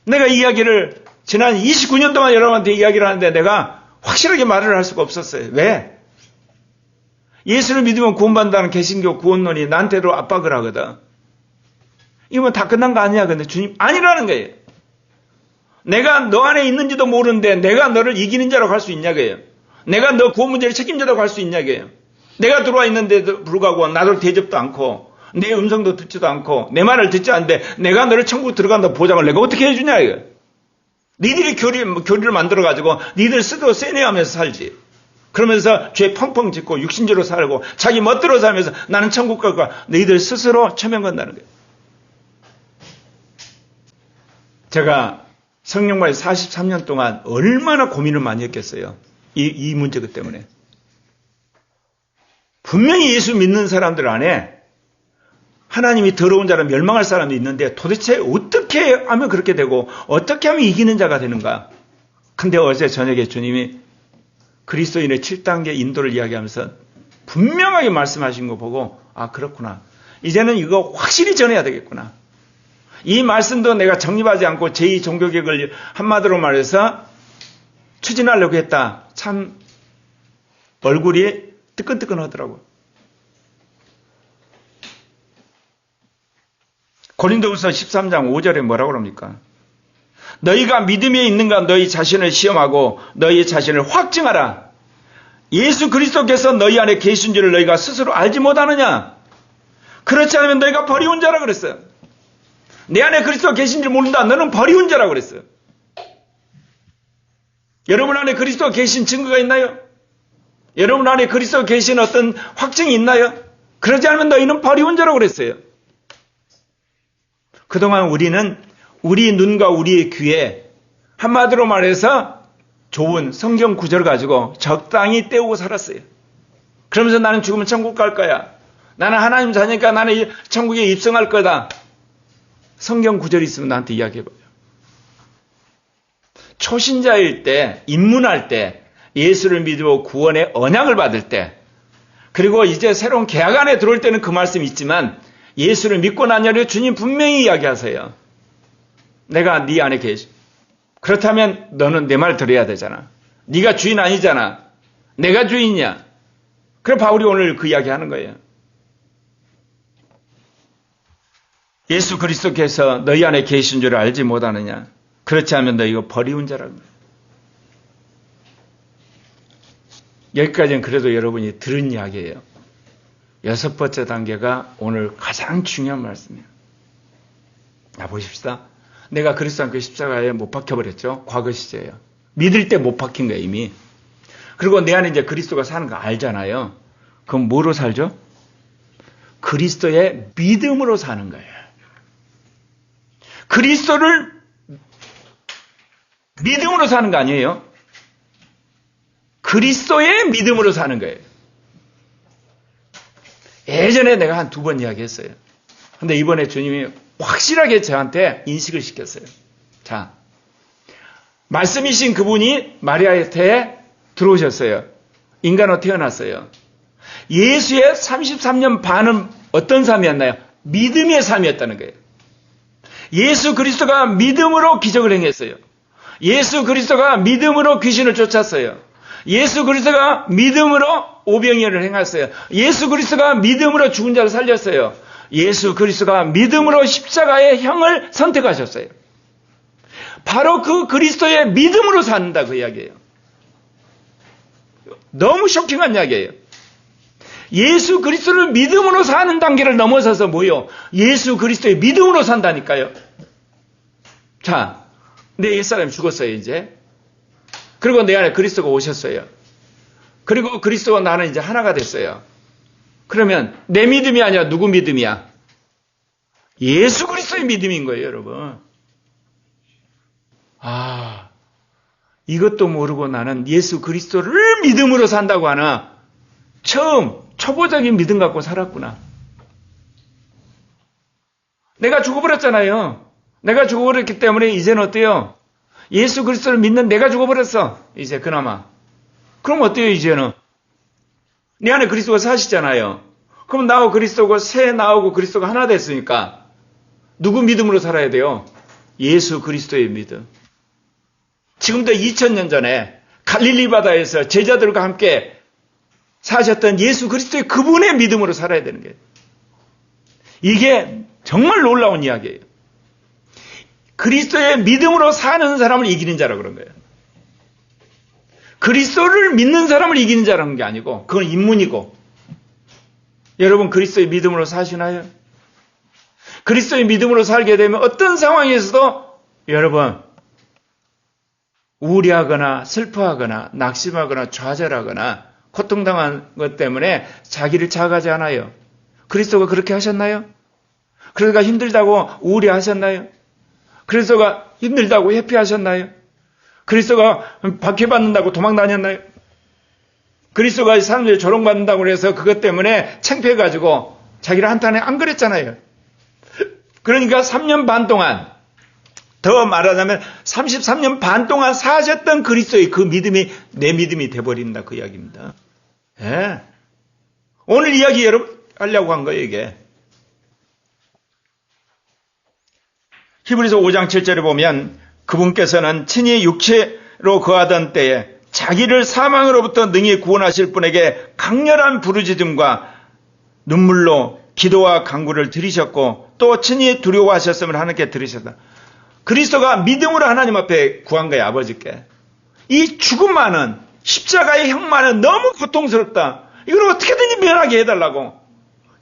내가 이 이야기를 지난 29년 동안 여러분한테 이야기를 하는데 내가 확실하게 말을 할 수가 없었어요. 왜? 예수를 믿으면 구원받는다는 개신교 구원론이 나한테도 압박을 하거든. 이건 다 끝난 거 아니야. 근데 주님 아니라는 거예요. 내가 너 안에 있는지도 모르는데 내가 너를 이기는 자라고 할 수 있냐고요. 내가 너 구원 문제를 책임자라고 할 수 있냐고요. 내가 들어와 있는데도 불구하고 나를 대접도 않고 내 음성도 듣지도 않고 내 말을 듣지 않는데 내가 너를 천국 들어간다 보장을 내가 어떻게 해주냐 이거. 니들이 교리를 만들어가지고 니들 스스로 세뇌하면서 살지. 그러면서 죄 펑펑 짓고 육신적으로 살고 자기 멋대로 살면서 나는 천국 갈 거야. 너희들 스스로 체면 건다는 거예요. 제가 성령과의 43년 동안 얼마나 고민을 많이 했겠어요. 이 문제 때문에. 분명히 예수 믿는 사람들 안에 하나님이 더러운 자라 멸망할 사람이 있는데 도대체 어떻게 하면 그렇게 되고 어떻게 하면 이기는 자가 되는가. 근데 어제 저녁에 주님이 그리스도인의 7단계 인도를 이야기하면서 분명하게 말씀하신 거 보고 아 그렇구나. 이제는 이거 확실히 전해야 되겠구나. 이 말씀도 내가 정립하지 않고 제2종교개혁을 한마디로 말해서 추진하려고 했다. 참 얼굴이 뜨끈뜨끈하더라고. 고린도후서 13장 5절에 뭐라고 합니까? 너희가 믿음에 있는가 너희 자신을 시험하고 너희 자신을 확증하라. 예수 그리스도께서 너희 안에 계신 줄을 너희가 스스로 알지 못하느냐? 그렇지 않으면 너희가 버리운 자라 그랬어요. 내 안에 그리스도가 계신 줄 모른다. 너는 버리운 자라고 그랬어요. 여러분 안에 그리스도가 계신 증거가 있나요? 여러분 안에 그리스도가 계신 어떤 확증이 있나요? 그러지 않으면 너희는 버리운 자라고 그랬어요. 그동안 우리는 우리 눈과 우리의 귀에 한마디로 말해서 좋은 성경 구절을 가지고 적당히 때우고 살았어요. 그러면서 나는 죽으면 천국 갈 거야. 나는 하나님 자니까 나는 천국에 입성할 거다. 성경 구절이 있으면 나한테 이야기해봐요. 초신자일 때, 입문할 때, 예수를 믿고 구원의 언약을 받을 때, 그리고 이제 새로운 계약 안에 들어올 때는 그 말씀이 있지만 예수를 믿고 나냐를 주님 분명히 이야기하세요. 내가 네 안에 계시. 그렇다면 너는 내 말 들어야 되잖아. 네가 주인 아니잖아. 내가 주인이야. 그래 바울이 오늘 그 이야기 하는 거예요. 예수 그리스도께서 너희 안에 계신 줄 알지 못하느냐. 그렇지 않으면 너 이거 버리운 자라고. 여기까지는 그래도 여러분이 들은 이야기예요. 여섯 번째 단계가 오늘 가장 중요한 말씀이에요. 자, 보십시다. 내가 그리스도 안고 십자가에 못 박혀버렸죠. 과거 시제예요. 믿을 때 못 박힌 거예요, 이미. 그리고 내 안에 이제 그리스도가 사는 거 알잖아요. 그럼 뭐로 살죠? 그리스도의 믿음으로 사는 거예요. 그리스도를 믿음으로 사는 거 아니에요? 그리스도의 믿음으로 사는 거예요. 예전에 내가 한 2번 이야기했어요. 근데 이번에 주님이 확실하게 저한테 인식을 시켰어요. 자, 말씀이신 그분이 마리아의 태에 들어오셨어요. 인간으로 태어났어요. 예수의 33년 반은 어떤 삶이었나요? 믿음의 삶이었다는 거예요. 예수 그리스도가 믿음으로 기적을 행했어요. 예수 그리스도가 믿음으로 귀신을 쫓았어요. 예수 그리스도가 믿음으로 오병이어를 행했어요. 예수 그리스도가 믿음으로 죽은 자를 살렸어요. 예수 그리스도가 믿음으로 십자가의 형을 선택하셨어요. 바로 그 그리스도의 믿음으로 산다 그 이야기예요. 너무 쇼킹한 이야기예요. 예수 그리스도를 믿음으로 사는 단계를 넘어서서 뭐요? 예수 그리스도의 믿음으로 산다니까요. 자, 내 옛사람이 죽었어요 이제. 그리고 내 안에 그리스도가 오셨어요. 그리고 그리스도와 나는 이제 하나가 됐어요. 그러면 내 믿음이 아니라 누구 믿음이야? 예수 그리스도의 믿음인 거예요, 여러분. 아, 이것도 모르고 나는 예수 그리스도를 믿음으로 산다고 하나 처음 초보적인 믿음 갖고 살았구나. 내가 죽어버렸잖아요. 내가 죽어버렸기 때문에 이제는 어때요? 예수 그리스도를 믿는 내가 죽어버렸어. 이제 그나마. 그럼 어때요 이제는? 내 안에 그리스도가 사시잖아요. 그럼 나하고 그리스도가 새 나오고 그리스도가 하나 됐으니까 누구 믿음으로 살아야 돼요? 예수 그리스도의 믿음. 지금도 2000년 전에 갈릴리 바다에서 제자들과 함께 사셨던 예수 그리스도의 그분의 믿음으로 살아야 되는 거예요. 이게 정말 놀라운 이야기예요. 그리스도의 믿음으로 사는 사람을 이기는 자라고 그런 거예요. 그리스도를 믿는 사람을 이기는 자라는 게 아니고 그건 인문이고. 여러분 그리스도의 믿음으로 사시나요? 그리스도의 믿음으로 살게 되면 어떤 상황에서도 여러분 우울해하거나 슬퍼하거나 낙심하거나 좌절하거나 고통당한 것 때문에 자기를 자각하지 않아요. 그리스도가 그렇게 하셨나요? 그러니까 힘들다고 우울해하셨나요? 그리스도가 힘들다고 회피하셨나요? 그리스도가 박해받는다고 도망다녔나요? 그리스도가 사람들이 조롱받는다고 해서 그것 때문에 창피해가지고 자기를 한탄에 안 그랬잖아요. 그러니까 3년 반 동안, 더 말하자면 33년 반 동안 사셨던 그리스도의 그 믿음이 내 믿음이 돼버린다 그 이야기입니다. 예. 오늘 이야기 여러분 하려고 한 거예요 이게. 히브리서 5장 7절에 보면 그분께서는 친히 육체로 거하던 때에 자기를 사망으로부터 능히 구원하실 분에게 강렬한 부르짖음과 눈물로 기도와 간구를 드리셨고 또 친히 두려워하셨음을 하나님께 들으셨다. 그리스도가 믿음으로 하나님 앞에 구한 거예요. 아버지께. 이 죽음만은 십자가의 형만은 너무 고통스럽다. 이걸 어떻게든지 면하게 해달라고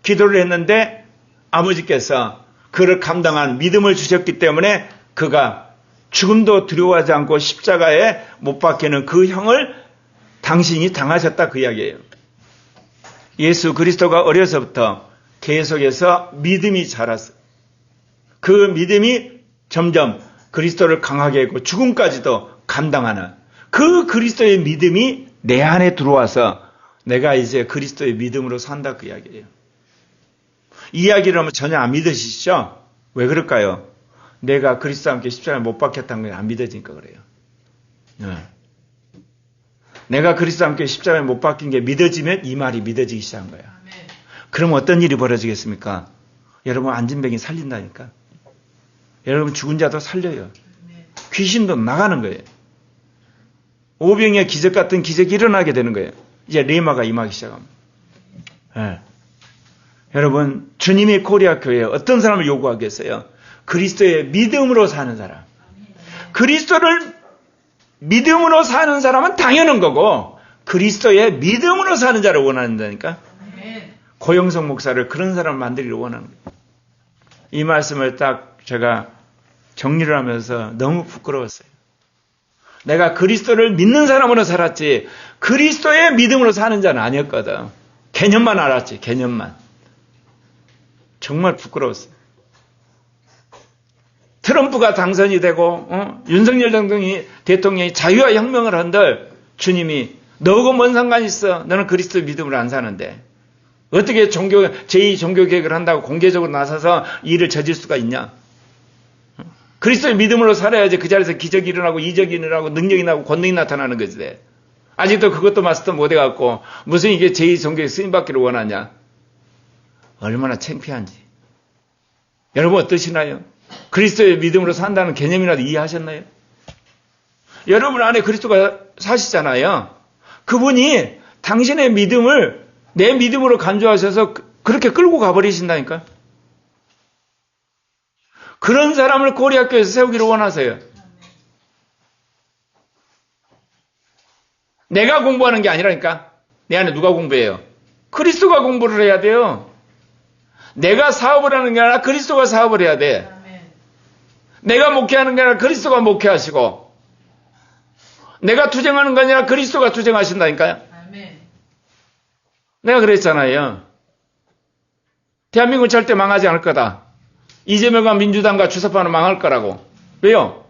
기도를 했는데 아버지께서 그를 감당한 믿음을 주셨기 때문에 그가 죽음도 두려워하지 않고 십자가에 못 박히는 그 형을 당신이 당하셨다 그 이야기예요. 예수 그리스도가 어려서부터 계속해서 믿음이 자랐어요. 그 믿음이 점점 그리스도를 강하게 했고 죽음까지도 감당하는 그 그리스도의 믿음이 내 안에 들어와서 내가 이제 그리스도의 믿음으로 산다 그 이야기예요. 이 이야기를 하면 전혀 안 믿으시죠? 왜 그럴까요? 내가 그리스도와 함께 십자가에 못 박혔다는 게 안 믿어지니까 그래요. 네. 내가 그리스도와 함께 십자가에 못 박힌 게 믿어지면 이 말이 믿어지기 시작한 거야. 그럼 어떤 일이 벌어지겠습니까? 여러분 안진뱅이 살린다니까. 여러분 죽은 자도 살려요. 귀신도 나가는 거예요. 오병이의 기적 같은 기적이 일어나게 되는 거예요. 이제 레마가 임하기 시작합니다. 네. 여러분 주님이 코리아 교회에 어떤 사람을 요구하겠어요? 그리스도의 믿음으로 사는 사람. 그리스도를 믿음으로 사는 사람은 당연한 거고 그리스도의 믿음으로 사는 자를 원한다니까. 고영석 목사를 그런 사람을 만들기를 원하는 거예요. 이 말씀을 딱 제가 정리를 하면서 너무 부끄러웠어요. 내가 그리스도를 믿는 사람으로 살았지 그리스도의 믿음으로 사는 자는 아니었거든. 개념만 알았지. 개념만. 정말 부끄러웠어요. 트럼프가 당선이 되고 윤석열 대통령이 자유와 혁명을 한들 주님이 너하고 뭔 상관이 있어. 너는 그리스도의 믿음으로 안 사는데. 어떻게 제2 종교개혁을 한다고 공개적으로 나서서 일을 저질 수가 있냐. 그리스도의 믿음으로 살아야지 그 자리에서 기적이 일어나고 이적이 일어나고 능력이 나고 권능이 나타나는 거지. 아직도 그것도 마스터 못해갖고 무슨 이게 제2 종교에 쓰임받기를 원하냐. 얼마나 창피한지. 여러분 어떠시나요? 그리스도의 믿음으로 산다는 개념이라도 이해하셨나요? 여러분 안에 그리스도가 사시잖아요. 그분이 당신의 믿음을 내 믿음으로 간주하셔서 그렇게 끌고 가버리신다니까. 그런 사람을 고리학교에서 세우기를 원하세요. 내가 공부하는 게 아니라니까. 내 안에 누가 공부해요? 그리스도가 공부를 해야 돼요. 내가 사업을 하는 게 아니라 그리스도가 사업을 해야 돼. 내가 목회하는 게 아니라 그리스도가 목회하시고 내가 투쟁하는 게 아니라 그리스도가 투쟁하신다니까요. 내가 그랬잖아요. 대한민국은 절대 망하지 않을 거다. 이재명과 민주당과 주사파는 망할 거라고. 왜요?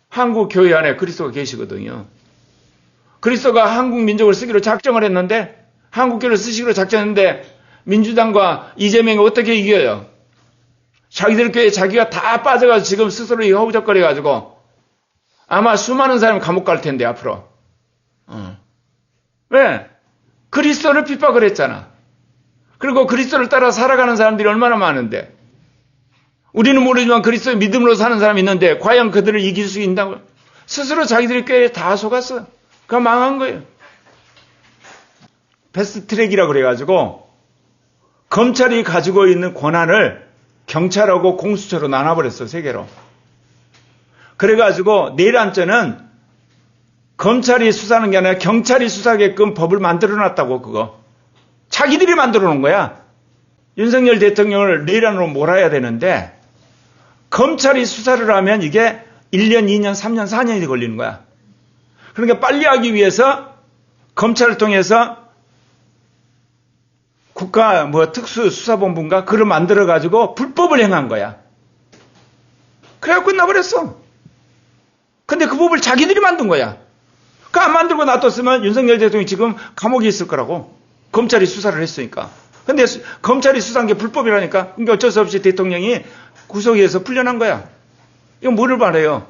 한국 교회 안에 그리스도가 계시거든요. 그리스도가 한국 민족을 쓰기로 작정을 했는데 한국 교회를 쓰시기로 작정했는데 민주당과 이재명이 어떻게 이겨요? 자기들 교회에 자기가 다 빠져가지고 지금 스스로 허우적거려가지고 아마 수많은 사람이 감옥 갈 텐데 앞으로. 왜? 그리스도를 핍박을 했잖아. 그리고 그리스도를 따라 살아가는 사람들이 얼마나 많은데 우리는 모르지만 그리스도의 믿음으로 사는 사람이 있는데 과연 그들을 이길 수 있다고? 스스로 자기들의 교회에 다 속았어. 그가 망한 거예요. 패스트트랙이라고 그래가지고 검찰이 가지고 있는 권한을 경찰하고 공수처로 나눠버렸어. 세 개로. 그래가지고 내일 안전은 검찰이 수사하는 게 아니라 경찰이 수사하게끔 법을 만들어놨다고. 그거 자기들이 만들어놓은 거야. 윤석열 대통령을 내일 안으로 몰아야 되는데 검찰이 수사를 하면 이게 1년, 2년, 3년, 4년이 걸리는 거야. 그러니까 빨리 하기 위해서 검찰을 통해서 국가 특수수사본부인가 그걸 만들어가지고 불법을 행한 거야. 그래갖고 끝나버렸어. 근데 그 법을 자기들이 만든 거야. 그 안 만들고 놔뒀으면 윤석열 대통령이 지금 감옥에 있을 거라고. 검찰이 수사를 했으니까. 근데 검찰이 수사한 게 불법이라니까. 그러니까 어쩔 수 없이 대통령이 구속에서 풀려난 거야. 이건 뭐를 말해요?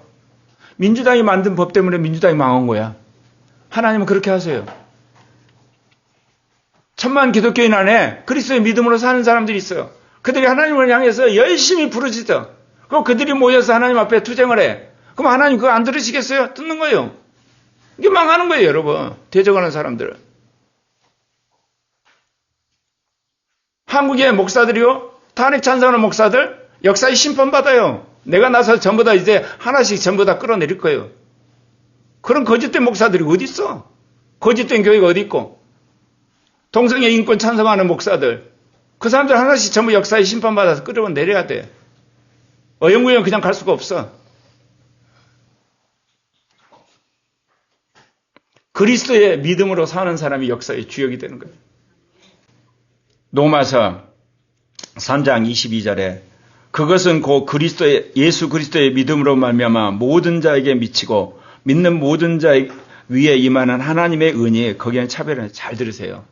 민주당이 만든 법 때문에 민주당이 망한 거야. 하나님은 그렇게 하세요. 천만 기독교인 안에 그리스도의 믿음으로 사는 사람들이 있어요. 그들이 하나님을 향해서 열심히 부르짖어. 그리고 그들이 모여서 하나님 앞에 투쟁을 해. 그럼 하나님 그거 안 들으시겠어요? 듣는 거예요. 이게 망하는 거예요, 여러분. 대적하는 사람들. 한국의 목사들이요, 탄핵 찬성하는 목사들, 역사에 심판받아요. 내가 나서 전부 다 이제 하나씩 전부 다 끌어내릴 거예요. 그런 거짓된 목사들이 어디 있어? 거짓된 교회가 어디 있고? 동성애 인권 찬성하는 목사들, 그 사람들 하나씩 전부 역사에 심판받아서 끌어내려야 돼. 어영부영 그냥 갈 수가 없어. 그리스도의 믿음으로 사는 사람이 역사의 주역이 되는 거예요. 로마서 3장 22절에 그것은 곧 예수 그리스도의 믿음으로 말미암아 모든 자에게 미치고 믿는 모든 자 위에 임하는 하나님의 은이 거기에는 차별을 잘 들으세요.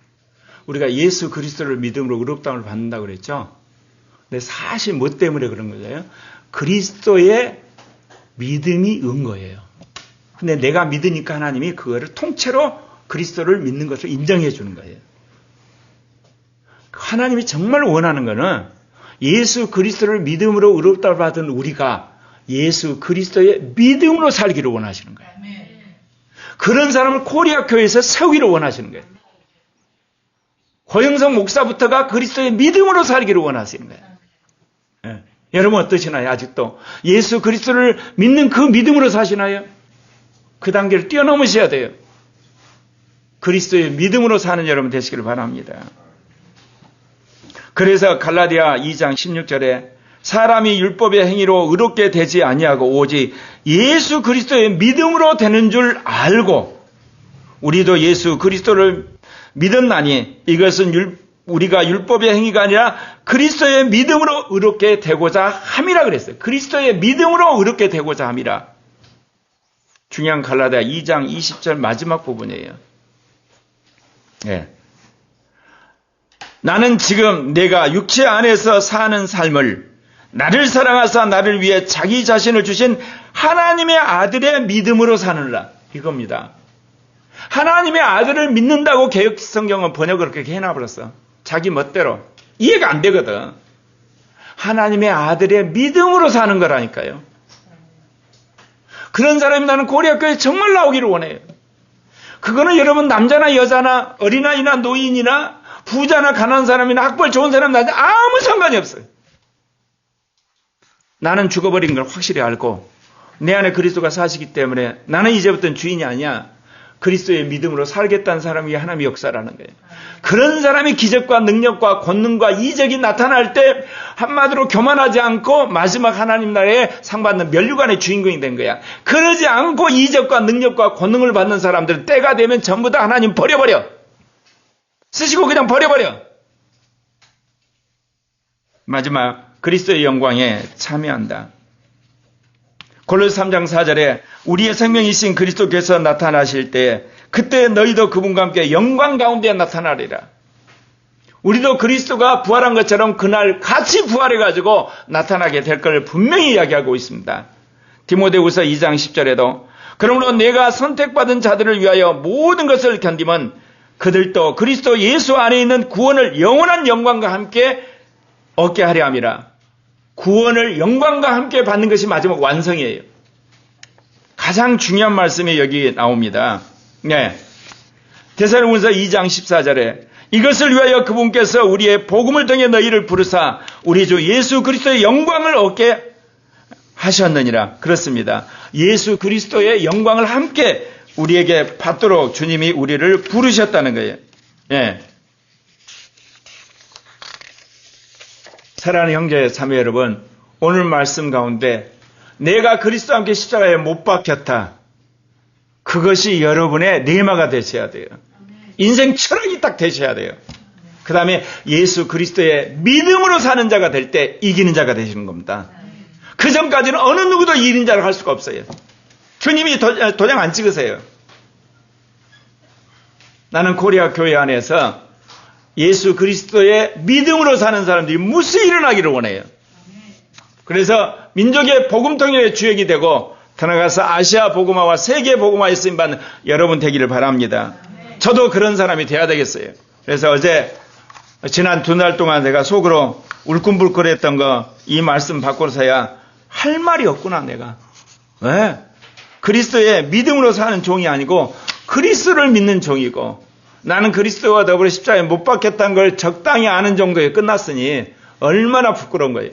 우리가 예수 그리스도를 믿음으로 의롭다함을 받는다고 그랬죠. 근데 사실 뭐 때문에 그런 거예요? 그리스도의 믿음이 은 거예요. 근데 내가 믿으니까 하나님이 그거를 통째로 그리스도를 믿는 것을 인정해 주는 거예요. 하나님이 정말 원하는 거는 예수 그리스도를 믿음으로 의롭다 받은 우리가 예수 그리스도의 믿음으로 살기를 원하시는 거예요. 그런 사람을 코리아 교회에서 세우기를 원하시는 거예요. 고영성 목사부터가 그리스도의 믿음으로 살기를 원하시는 거예요. 예. 여러분 어떠시나요? 아직도 예수 그리스도를 믿는 그 믿음으로 사시나요? 그 단계를 뛰어넘으셔야 돼요. 그리스도의 믿음으로 사는 여러분 되시기를 바랍니다. 그래서 갈라디아 2장 16절에 사람이 율법의 행위로 의롭게 되지 아니하고 오직 예수 그리스도의 믿음으로 되는 줄 알고 우리도 예수 그리스도를 믿었나니 이것은 우리가 율법의 행위가 아니라 그리스도의 믿음으로 의롭게 되고자 함이라 그랬어요. 그리스도의 믿음으로 의롭게 되고자 함이라. 중요한 갈라디아 2장 20절 마지막 부분이에요. 예. 나는 지금 내가 육체 안에서 사는 삶을 나를 사랑하사 나를 위해 자기 자신을 주신 하나님의 아들의 믿음으로 사느라 이겁니다. 하나님의 아들을 믿는다고 개역성경은 번역을 그렇게 해놔버렸어. 자기 멋대로. 이해가 안 되거든. 하나님의 아들의 믿음으로 사는 거라니까요. 그런 사람이 나는 고리아 교회에 정말 나오기를 원해요. 그거는 여러분 남자나 여자나 어린아이나 노인이나 부자나 가난한 사람이나 학벌 좋은 사람이나 아무 상관이 없어요. 나는 죽어버린 걸 확실히 알고 내 안에 그리스도가 사시기 때문에 나는 이제부터는 주인이 아니야. 그리스도의 믿음으로 살겠다는 사람이 하나님의 역사라는 거예요. 그런 사람이 기적과 능력과 권능과 이적이 나타날 때 한마디로 교만하지 않고 마지막 하나님 나라에 상 받는 면류관의 주인공이 된 거야. 그러지 않고 이적과 능력과 권능을 받는 사람들은 때가 되면 전부 다 하나님 버려버려. 쓰시고 그냥 버려버려. 마지막 그리스도의 영광에 참여한다. 골로새 3장 4절에 우리의 생명이신 그리스도께서 나타나실 때 그때 너희도 그분과 함께 영광 가운데 나타나리라. 우리도 그리스도가 부활한 것처럼 그날 같이 부활해가지고 나타나게 될 걸 분명히 이야기하고 있습니다. 디모데후서 2장 10절에도 그러므로 내가 선택받은 자들을 위하여 모든 것을 견디면 그들도 그리스도 예수 안에 있는 구원을 영원한 영광과 함께 얻게 하려 함이라. 구원을 영광과 함께 받는 것이 마지막 완성이에요. 가장 중요한 말씀이 여기 나옵니다. 네. 데살로니가서 2장 14절에 이것을 위하여 그분께서 우리의 복음을 통해 너희를 부르사 우리 주 예수 그리스도의 영광을 얻게 하셨느니라. 그렇습니다. 예수 그리스도의 영광을 함께 우리에게 받도록 주님이 우리를 부르셨다는 거예요. 네. 사랑하는 형제 자매 여러분, 오늘 말씀 가운데 내가 그리스도와 함께 십자가에 못 박혔다. 그것이 여러분의 레마가 되셔야 돼요. 인생 철학이 딱 되셔야 돼요. 그 다음에 예수 그리스도의 믿음으로 사는 자가 될 때 이기는 자가 되시는 겁니다. 그 전까지는 어느 누구도 이기는 자를 할 수가 없어요. 주님이 도장 안 찍으세요. 나는 코리아 교회 안에서 예수 그리스도의 믿음으로 사는 사람들이 무수히 일어나기를 원해요. 그래서 민족의 복음통일의 주역이 되고 더 나아가서 아시아 복음화와 세계 복음화에 쓰임받는 여러분 되기를 바랍니다. 저도 그런 사람이 돼야 되겠어요. 그래서 어제 지난 2날 동안 내가 속으로 울끈불끈했던 거 이 말씀 받고서야 할 말이 없구나 내가. 왜? 그리스도의 믿음으로 사는 종이 아니고 그리스도를 믿는 종이고 나는 그리스도와 더불어 십자가에 못 박혔다는 걸 적당히 아는 정도에 끝났으니 얼마나 부끄러운 거예요.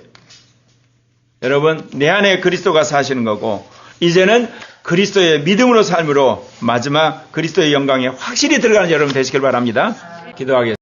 여러분 내 안에 그리스도가 사시는 거고 이제는 그리스도의 믿음으로 삶으로 마지막 그리스도의 영광에 확실히 들어가는 여러분 되시길 바랍니다. 기도하겠습니다.